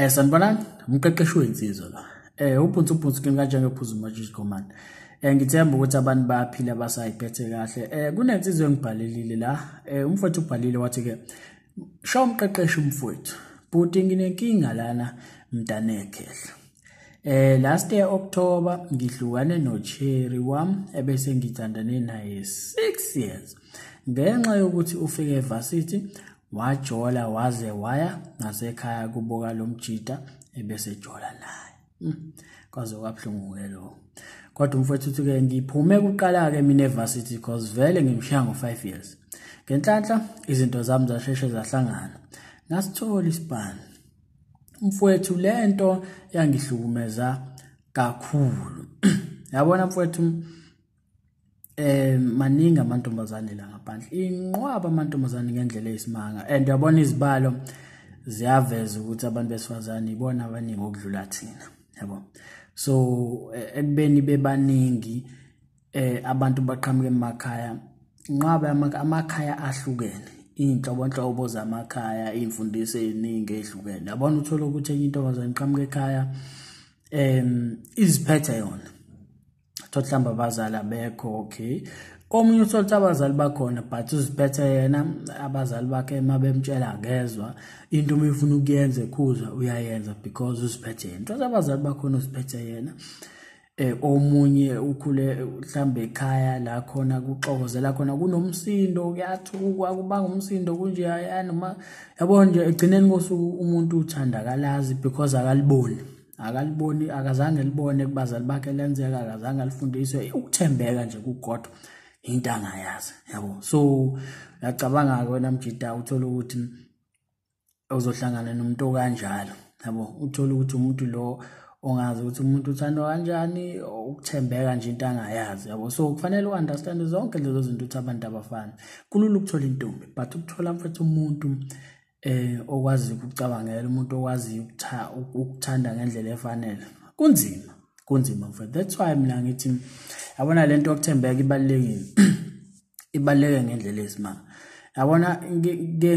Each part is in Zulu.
Sanibonani, umqeqeshi wensizwa la. Ubhunzu kimi kanje ngephuzu magic command. Ngithemba ukuthi abantu bayaphila basayiphethe kahle. Kunensizwe engibhalelile la. Umfowethu ubhalile wathi ke sha umqeqeshi umfowethu. Bhuti nginenkinga lana mntanekhehla. Last year October ngihlukane noCherry wami ebese ngithandane naye 6 years. Ngenxa yokuthi ufike evarsity wajola waze waya ngasekhaya kuboka lomjita ebese jola naye. Kwaze kwabhlungu ke lo. Kodwa umfowethu uthi ke ngiphume kuqala ke mina evarsity because vele ngimshiya ngo5 years. Ngenhlanhla izinto zami zasheshe zahlangana. Ngasithola isibani. Umfowethu lento yangihlukumeza kakhulu. Yabona mfowethu maningi amantombazane la ngaphandle. Inqwaba amantombazane ngendlela eyisimanga and yabona izibalo ziyaveza ukuthi abantu besifazane ibona abaningi okudlula thina. Yabo. So ekubeni bebaningi abantu baqhamuke emakhaya. Inqwaba amakhaya ahlukene. Inhlobonhlobo zamakhaya, imfundiso eziningi ezihlukene. Yabona uthola ukuthi enye intombazane iqhamuke ekhaya iziphethe yona. Thohlamba abazali abekho okay. Komunye uthola ukuthi abazali bakhona but uziphethe yena abazali bakhe mabemtshela akezwa into umefuna ukuyenza ekhuza uyayenza because uziphethe yena. Thola abazali bakhona uziphethe yena. Omunye ukhule mhlambe ekhaya la khona kuxokozela khona kunomsindo kuyathuka kubanga umsindo kunje yana noma yabona nje egcineni kosuku umuntu uthandakalazi because akaliboni akazange libone kubazali bakhe lenzeka akazange alifundiswe ukuthembeka nje kuGod into angayazi yabo. So yacabanga ke namjita uthola ukuthi uzohlangana nomuntu okanjalo yabo. Uthola ukuthi umuntu lo ongazi ukuthi umuntu uthandwa kanjani ukuthembeka nje into angayazi yabo. So kufanele uunderstand zonke lezo zinto ukuthi abantu abafana kulula ukuthola intombi but ukuthola mfethu umuntu okwazi ukucabangela umuntu okwazi ukuthanda ngendlela efanele kunzima mfethu. That's why mina ngithi yabona lento yokuthembeka ibalekile. Ibaleke ngendlela esimanga. Yabona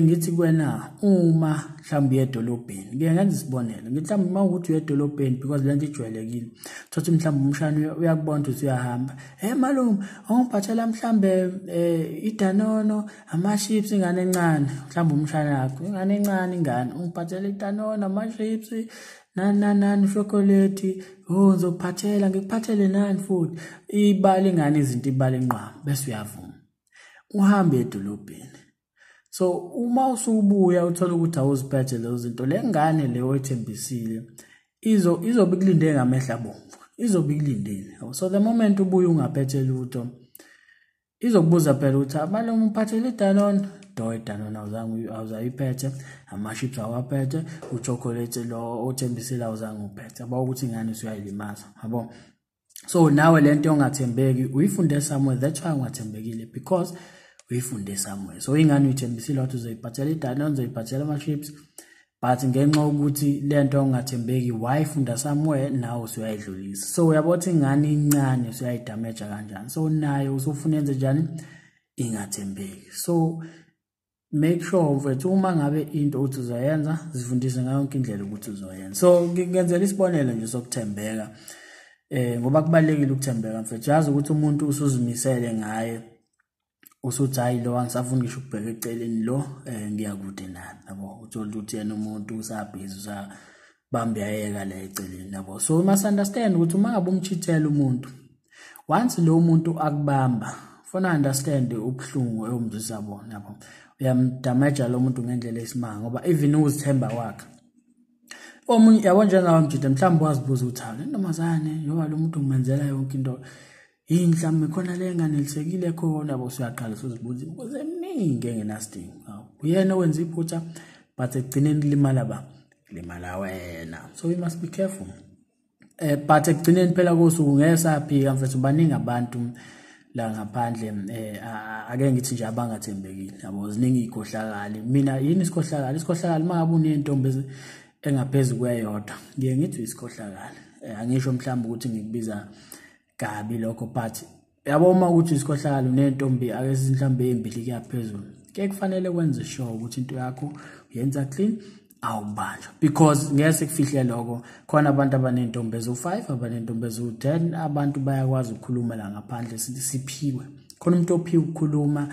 ngithi kuwena uma mhlawumbe edolobheni ngenza isibonelo ngithi mhlawumbe mawukuthi uyedolobheni because lento ijwayelekile thothi mhlawumbe umshana uyakubona ukuthi uyahamba malume ongiphathela mhlawumbe idanono ama-chips ingane encane mhlawumbe umshana yakho ingane encane ingane ungiphathela idanono ama-chips nani chocolate ngizokuphathela ngikuphathele nani futhi ibali ingane izinto ibali enqwama bese uyavuma uhambe edolobheni. So uma usubuya uthola ukuthi awuziphethe lezo zinto le ngane le oyithembisile izobe kulinde ngamehla abomvu izobe. So the moment ubuya ungaphethe lutho izokubuza phela ukuthi malume uphathele idanono idanono awuzayiphethe ama-chips awaphethe uchocolate lo othembisile awuzange uphethe yabo ukuthi ingane usuyayilimaza yabo. So nawe lento ongathembeki uyifunde somewhere. That's why ungathembekile because uyifunde somewhere. So ingane uyithembisile wathi uzoyiphathela idanono uzoyiphathela ama-chips but ngenxa ukuthi lento ongathembeki wayifunda somewhere nawe usuyayidlulisa. So uyabothi ingane incane usuyayidamage kanjani. So nayo usufuna yenze njani ingathembeki. So make sure mfethu uma ngabe into uthi uzoyenza zifundise ngayo yonke indlela ukuthi uzoyenza. So ngenzela isibonelo nje sokuthembeka. Ngoba kubalekile ukuthembeka mfethu. Yazi ukuthi umuntu usuzimisele ngaye usuthi hayi lo angisafuni ngisho ukubheka eceleni lo ngiyakude nani yabo. Uthola ukuthi yena umuntu usabhizi usabambe yayeka la eceleni yabo. So you must understand ukuthi uma ngabe umchithela umuntu once lo muntu akubamba funa understand ubhlungu eyomzisa bona yabo. Uyamdamage lo muntu ngendlela esimanga ngoba even uzithemba wakhe omunye yabo njengawo mjida mhlawumbe wazibuza ukuthi hayi ntomazane ngoba lo muntu ngimenzela yonke into mhlawumbe khona le nganelisekile khona yabo. Usuyaqala uzibuza imibuzo eminingi engenasidingo. Uyena owenza iphutha but ekugcineni limala wena. So we must be careful. But ekugcineni phela kosuku ngesaphika mfethu baningi abantu la ngaphandle ake ngithi nje abangathembekile yabo. Ziningi ikhohlakali. Mina yini isikhohlakali mangabe unentombi engaphezulu kweyodwa ngiye ngithi isikhohlakali. Angisho mhlawumbe ukuthi ngikubiza kabi lokho but yabo uma ukuthi isikhohlakali unentombi akesithi mhlawumbe ezimbili kuyaphezulu ke kufanele wenze sure ukuthi into yakho uyenza clean awubanjwa because ngeke kufihle lokho khona abantu abanentombi ezu5 abanentombi ezu10 abantu bayakwazi ukukhuluma la ngaphandle siphiwe khona umuntu ophiwe ukukhuluma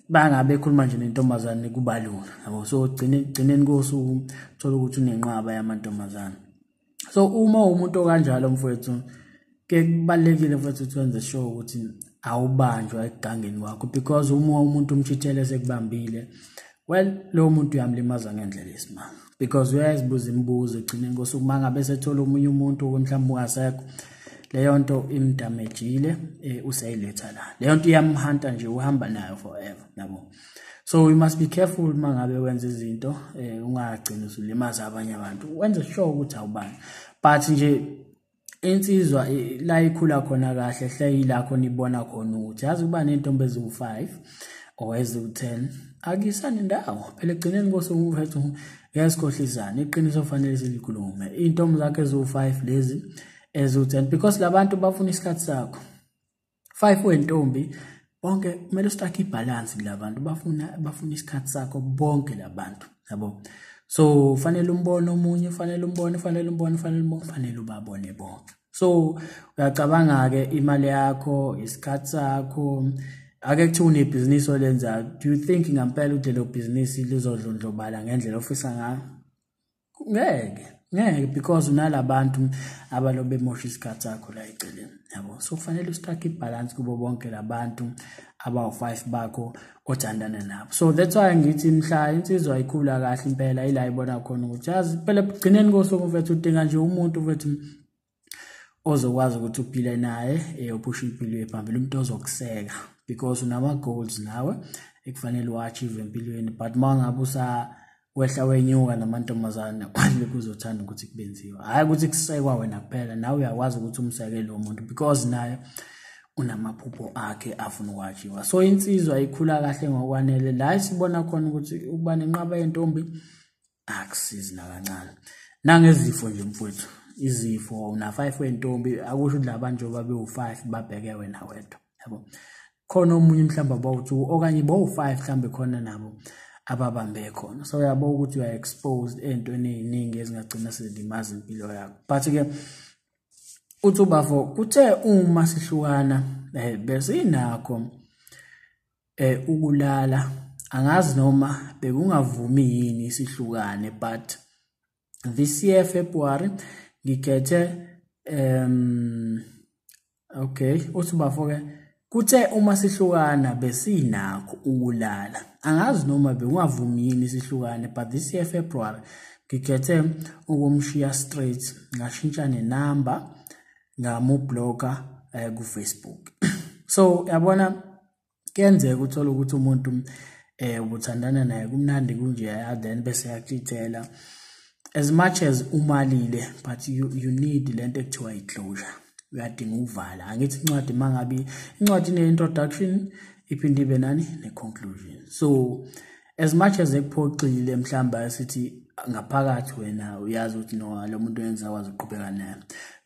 bangabe ekhuluma nje nentombazane kubalula yabo so gcineni kosuku thola ukuthi unenqaba yamantombazane so uma umuntu okanjalo mfowethu ke kubalekile mfowethu ukwenza sure ukuthi awubanjwa egangeni wakho because uma umuntu umchithele sekubambile well lo muntu uyamlimaza ngendlela esimanga because uyazibuza imibuzo egcineni kosuku mangabe sethola omunye umuntu mhlawumbe ungasekho leyo nto imdamejile usayiletha la leyo nto iyamhanta nje uhamba nayo forever yabo so you must be careful mangabe wenza izinto ungagcina usulimaza abanye abantu wenze sure ukuthi awubani but nje insizwa la ikhula khona kahle hleyila khona ibona khona ukuthi yazi kuba nentombi ezu5 or ezu10 akisani ndawo phela egcineni kosuku mfethu yasikhohlisana iqiniso fanele silikhulume intombi zakhe ezu5 lezi ezu10 because labantu bafuna isikhathi sakho 5 wentombi bonke kumele ustakhe ibalance labantu bafuna isikhathi sakho bonke labantu yabo so fanele umbone omunye fanele ubabone bonke so uyacabanga ke imali yakho isikhathi sakho ake kuthi unebhizinisi olenza do you think ngempela ukuthi lo business lizodlondlobala ngendlela ofisa ngayo ngeke because unalabantu abalobe emosha isikhathi sakho la eceleni yabo so kufanele ustakhe ibalance kubo bonke labantu abawu5 bakho othandana nabo so that's why ngithi mhla insizwa ikhula kahle impela ila ibona khona ukuthi yazi phela gcineni kosuku mfethu udinga nje umuntu mfethu ozokwazi ukuthi uphile naye upusha impilo ephambili umuntu ozokuseka because unama goals nawe ekufanele uachieve empilweni but mangabe wehla wenyuka namantombazane kwanje kuzothanda ukuthi kubenziwa hayi ukuthi kusekwa wena kuphela nawe uyakwazi ukuthi umseke lo muntu because naye unamaphupho akhe afuna ukwachiwa so insizwa ikhula kahle ngokwanele la sibona khona ukuthi ukuba nenqaba yentombi akusizi nakancane nangezifo nje mfowethu izifo una 5 wentombi akusho ukuthi labantu babe u5 babheke wena wedwa yabo khona omunye mhlamba bawu2 okanye bawu5 mhlambe khona nabo ababambe khona so uyabo ukuthi you are exposed entweni eziningi ezingagcina sezilimaza impilo yakho but ke uthi ubafo kuthe uma sihlukana bese inakho ukulala angazi noma bekungavumi yini isihlukane but this year February ngikhethe okay uthi ubafo ke kuthe uma sihlukana besinakho ukulala angazi noma bekungavumi yini sihlukane but this year February ngikhethe ukumshiya straight ngashintsha nenumber ngamublocker ku Facebook so yabona kuyenzeka uthola ukuthi umuntu ubuthandana naye kumnandi kunje then bese yakutshela as much as umalile but you need lento ekuthiwa iclosure uyadinga ukuvala angithi incwadi mangabe incwadi ine introduction iphinde ibe nani ne conclusion so as much as ekuphoxile mhlamba asithi ngaphakathi wena uyazi ukuthi no lo muntu wenza wazi uqhubeka naye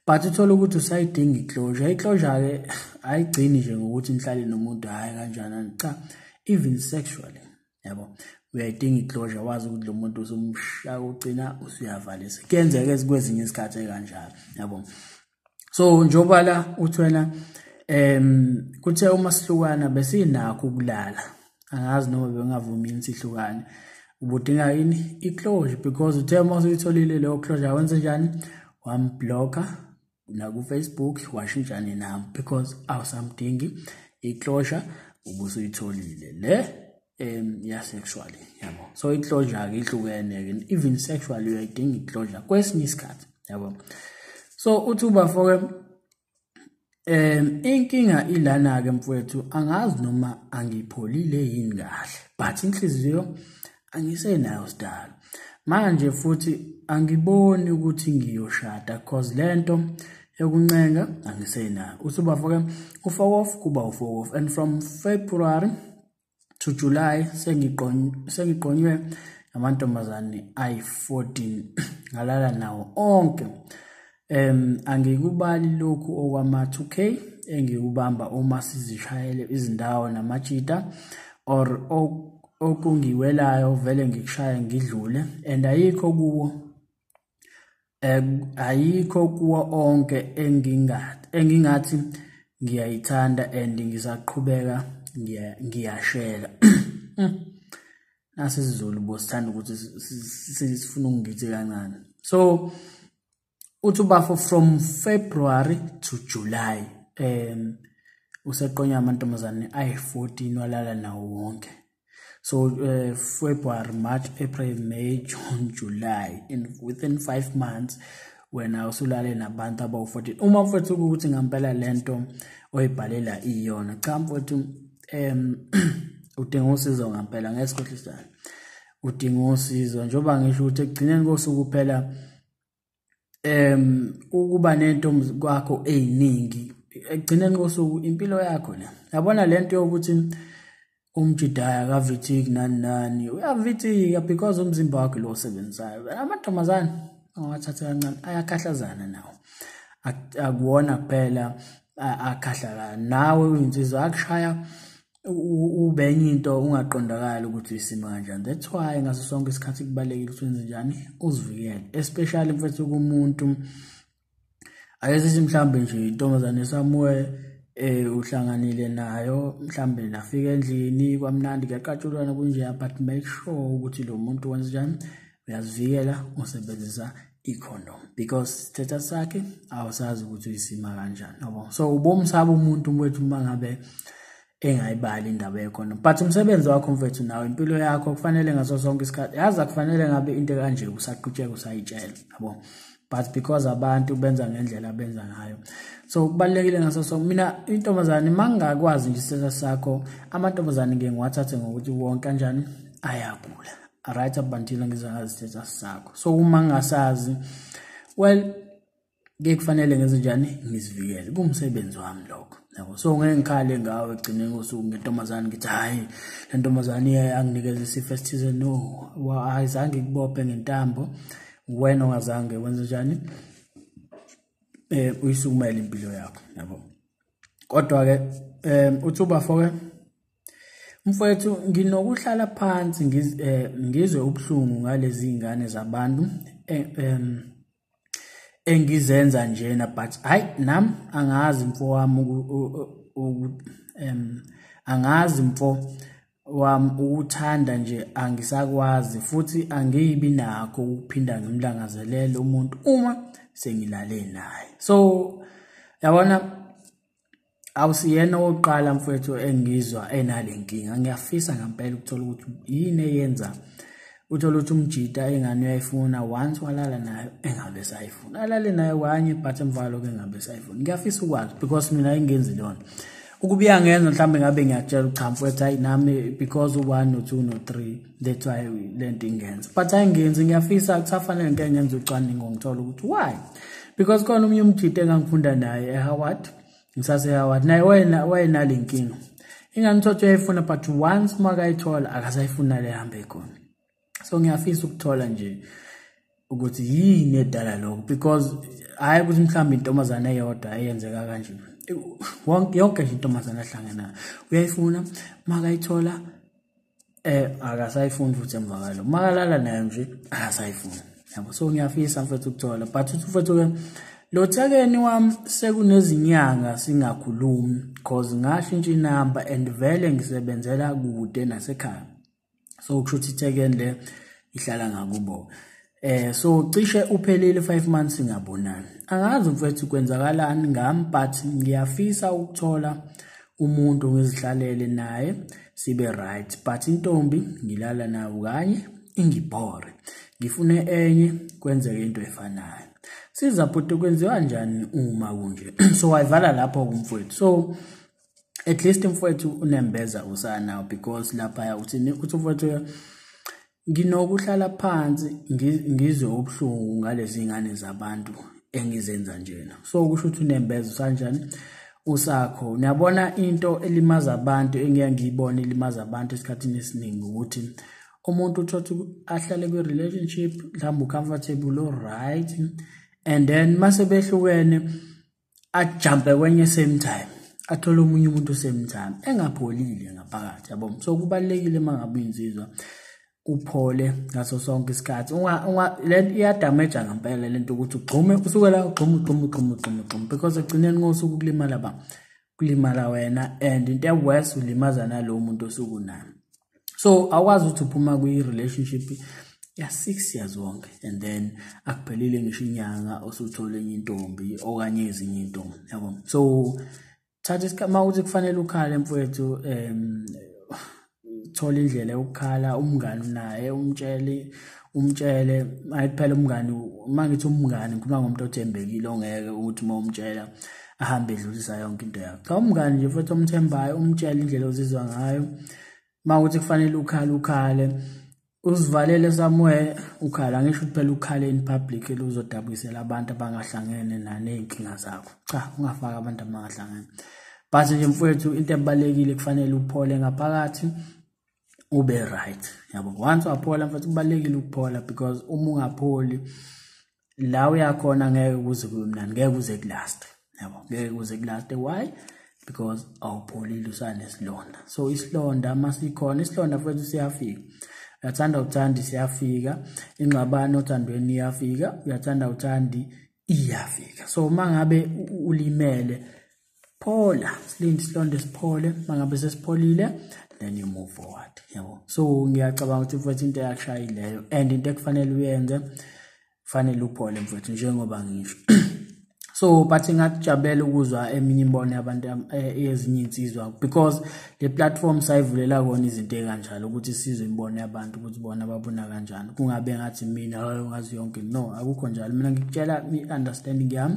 but uthola ukuthi usayidinga iclosure ke ayigcini nje ngokuthi nihlale nomuntu hayi kanjani cha even sexually yabo uyayidinga iclosure wazi ukuthi lo muntu usumshaya ugcina usuyavalisa kuyenzeka ezikwezinye isikhathi ekanjalo yabo so njoba la uthwena kuthe uma sihlukana besinakho ukulala angazi noma bengavumi yini sihlukane ubudinga yini iclosure because uthe uma usuyitholile leyo closure wenze njani wamblocker na ku Facebook washintsha nami because awusamdingi iclosure ubusuyitholile le ya sexually yabo so iclosure ke ihlukene even sexually uyayidinga iclosure kwesinye isikhathi yabo so uthi ubafo inkinga ilana ke mfowethu angazi noma angipholile yini kahle but inhliziyo angisenayo sidalo manje futhi angiboni ukuthi ngiyoshada because lento yokuncenga angisenayo uthi ubafo ufake off kuba ufake off and from February to July sengiqonywe amantombazane ay14 ngalala nawo onke angikubali lokhu okwama 2K engikubamba uma sizishayele izindawo namajita or okungiwelayo vele ngikushaya ngidlule and ayikho kuwo onke engingathi ngiyayithanda and ngisaqhubeka ngiyashela. Nasi isiZulu bosithanda ukuthi sifuna ungithi kancane. So uthi ubafo from February to July useqonya amantombazane ayi-14 walala nawo wonke. So February, March, April, May, June, July, and within 5 months wena usulale nabantu abawu-14. Uma mfowethu ukuthi ngampela lento oyibhalela iyona, cha mfowethu udinga usizo ngampela ngesikhohlisana. Udinga usizo njengoba ngisho ukuthi ekugcineni kosuku phela ukuba nentombi kwakho eziningi ekugcineni kosuku impilo yakho le. Yabona lento yokuthi umjidaya akavithiki nani uyavithika because umzimba wakho lo osebenzayo. Amantombazane awathatha kancane ayakhahlazana nawo. Akuwona kuphela akhahlala nawe uyinsizwa akushaya ubenye into ungaqondakala ukuthi isimo kanjani. That's why ngaso sonke isikhathi kubalekile ukuthi wenze njani uzivikele, especially mfethu kumuntu ayesithi mhlambe nje intombazane esamuwe uhlanganile nayo mhlambe nafika endlini kwamnandi kuyaqatshulwana kunje, but make sure ukuthi lo muntu wenza njani uyazivikela usebenzisa i-condom because status sakhe awusazi ukuthi uyisima kanjani yabo. So ubomsaba umuntu mfethu mangabe engayibali indaba ye-condom, but umsebenzi wakho mfethu nawe impilo yakho kufanele ngaso sonke isikhathi yazi akufanele ngabe into kanje usaqhutsheka usayitshela yabo, but because abantu benza ngendlela benza ngayo. So kubalekile ngaso sonke mina intombazane mangakwazi nje status sakho, amantombazane ngiwathathe ngokuthi wonke kanjani ayagula right up until ngizazi status sakho. So uma ngasazi well ngekufanele ngenze njani ngizivikele, kumsebenzi wami lokho yabo. So ngeke ngikhale ngawe egcineni kosuku ngentombazane ngithi hayi le ntombazane anginikeza isifo esithize, no ayizange kubophe ngentambo wena ongazange wenze njani uyisukumela impilo yakho yabo. Kodwa ke uthi ubafo-ke mfowethu nginokuhlala phansi ngizwe ubuhlungu ngalezi ingane zabantu engizenza njena, but hayi nami angazi mfo wami angazi mfo wami ukuthanda nje angisakwazi futhi angiyibi nakho ukuphinda ngimlangazelele umuntu uma sengilale naye. So yabona awusiyena oqala mfowethu engizwa enalenkinga. Ngiyafisa ngempela ukuthola ukuthi yini eyenza uthola ukuthi umjida engane uyayifuna once walala nayo engabe sayifuna, alale nayo kanye but emvalo ke engabe sayifuna. Ngiyafisa ukwazi because mina engenzi lona ukubiya ngenza mhlambe ngabe ngiyatshela cha mfowethu hayi nami because u1 no2 no3 that's why lento ingenza, but ayingenzi. Ngiyafisa kusafanele ngeke ngenze ucwaningo ngithola ukuthi why, because khona umunye umjida engangifunda naye eHoward ngisase Howard naye wena lenkinga ingane thotho yayifuna but once makayithola akasayifuna le hambe khona. So ngiyafisa ukuthola nje ukuthi yini edala lokho because hayi ukuthi mhlawumbe intombazane eyodwa eyenzeka kanje yonke nje intombazane ahlangana uyayifuna makayithola akasayifuni futhi emvakalo makalala nayo nje akasayifuni yabo. So ngiyafisa mfethu ukuthola but mfethu ke lo thakeni wami sekunezinyanga singakhulumi because ngashintsha inamba and vele ngisebenzela kude nasekhaya. So kusho ukuthi ithekeni le ihlala ngakubo so cishe uphelile 5 months singabonani. Angazi mfethu kwenzakalani ngami but ngiyafisa ukuthola umuntu ngizihlalele naye sibe right, but intombi ngilala nayo kanye Ingibhore ngifune enye kwenzeke into efanayo. Sizaphuthi kwenziwa kanjani uma kunje? So wayivala lapho kumfowethu. So at least mfowethu unembeza usana because lapha uthini uthi mfowethu nginokuhlala phansi ngizwe ubuhlungu ngalezi ingane zabantu engizenza njena. So kusho ukuthi unembeza usanjani usakho. Uyabona into elimaza abantu engiyangibona elimaza abantu esikhathini esiningi ukuthi umuntu uthothi ahlale kwi relationship mhlawumbe comfortable all right and then mase behlukene ajumpe kwenye same time athole omunye umuntu semthamo engapholile ngaphakathi yabo. So kubalekile mangabe insizwa uphole ngaso sonke isikhathi le iyadamage ngempela lento ukuthi ugxume usukela ugxume because egcineni ngosuku kulimala wena and into worse ulimaza nalo muntu osukunayo. So akwazi ukuthi uphuma kwi relationship ya 6 years wonke and then akuphelile ngisho inyanga osuthole enye intombi okanye ezinye intombi yabo. So thatha isikhathi ukuthi kufanele ukhale mfowethu thola indlela yokukhala umngani naye umtshele ayiphela umngani mangithi umngani ngikhuluma ngomuntu othembekile ongeke ukuthi uma umtshela ahambe edlulisa yonke into yakhe. Cha umngani nje futhi omthembayo umtshele indlela ozizwa ngayo mawuthi kufanele ukhale uzivalele somewhere ukhala ngisho phela ukhale in public uzodabukisela abantu abangahlangene nanenkinga zakho. Cha ungafaka abantu abangahlangene but nje mfowethu into ebalekile kufanele uphole ngaphakathi ube right yabo. Once waphola mfowethu kubalekile ukuphola because uma ungapholi la uyakhona ngeke kuze kube mnandi ngeke kuze kulast yabo ngeke kuze kulast. Why? Because awupholile usanesilonda. So isilonda masikhona isilonda mfowethu siyafika. Uyathanda uthandi siyafika ingxabano othandweni iyafika uyathanda uthandi iyafika. So mangabe ulimele phola silinde isilonda siphole mangabe sesipholile then you move forward yabo. So ngiyacabanga ukuthi mfowethu into yakushayileyo and into ekufanele uyenze kufanele uphole mfowethu njengoba ngisho. So but ngajabula ukuzwa eminye imbono yabantu ezinye insizwa because le platform sayivulela kona izinto ekanjalo ukuthi sizwe imbono yabantu ukuthi bona babona kanjani kungabe ngathi mina ngazi yonke. No akukho njalo. Mina ngikutshela understanding yami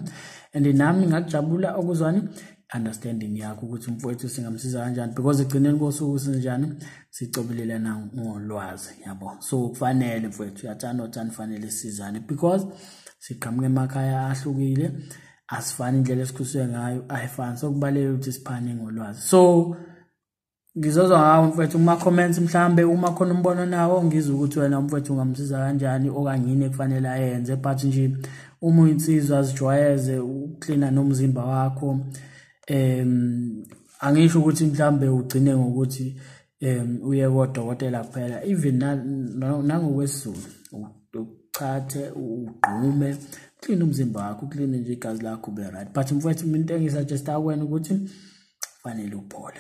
and nami ngajabula ukuzwani understanding yakho ukuthi mfowethu singamsiza kanjani because egcineni kosuku sinjani sicobelelana ngolwazi yabo. So kufanele mfowethu uyathanda uthanda fanele sizane because siqhamuka emakhaya ahlukile asifani indlela esikhuliswe ngayo ayifani. So kubaleka ukuthi siphane ngolwazi. So ngizozwa ngawo mfowethu kuma comments mhlambe uma khona umbono nawo ngizwe ukuthi wena mfowethu ungamsiza kanjani okanye yini ekufanele ayenze. But nje uma uyinsizwa azijwayeze uklina nomzimba wakho angisho ukuthi mhlambe ugcine ngokuthi uye kodokotela kuphela even nangokwesizulu uchathe ugqume clean umzimba wakho clean nje igazi lakho ube right. But mfowethu into engisuggest akuwena ukuthi fanele uphole.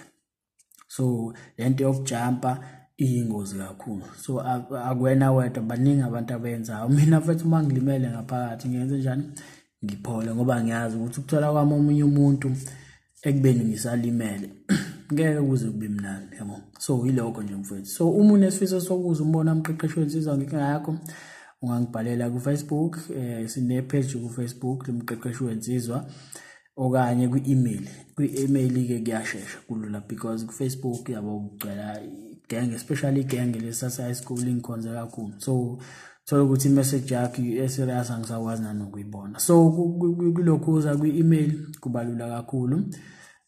So lento yokujumpa iyingozi kakhulu. So akuwena wedwa baningi abantu abenzayo. Mina mfowethu mangilimele ngaphakathi ngiyenze njani ngiphole ngoba ngiyazi ukuthi ukuthola kwami omunye umuntu ekubeni ngisalimele ngeke kuze kube mnandi yabo. So yiloko nje mfowethu. So uma unesifiso sokuza umbona umqeqeshi wensizwa ngenkinga yakho ungangibhalela ku Facebook sine page ku Facebook lemqeqeshi wensizwa okanye ku-email ke kuyashesha kulula because ku Facebook yabo ugcwala gang especially gang lesasa high school inkonze kakhulu. So thola ukuthi message yakho eserious angisakwazi nanokuyibona. So kulokhu uza ku-email kubalula kakhulu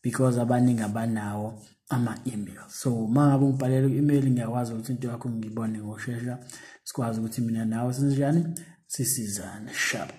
because abaningi abanawo ama-email. So mangabe ungibhalela ku-email ngiyakwazi ukuthi into yakho ngibone ngokushesha sikwazi ukuthi mina nawe sinjani sisizane sharp.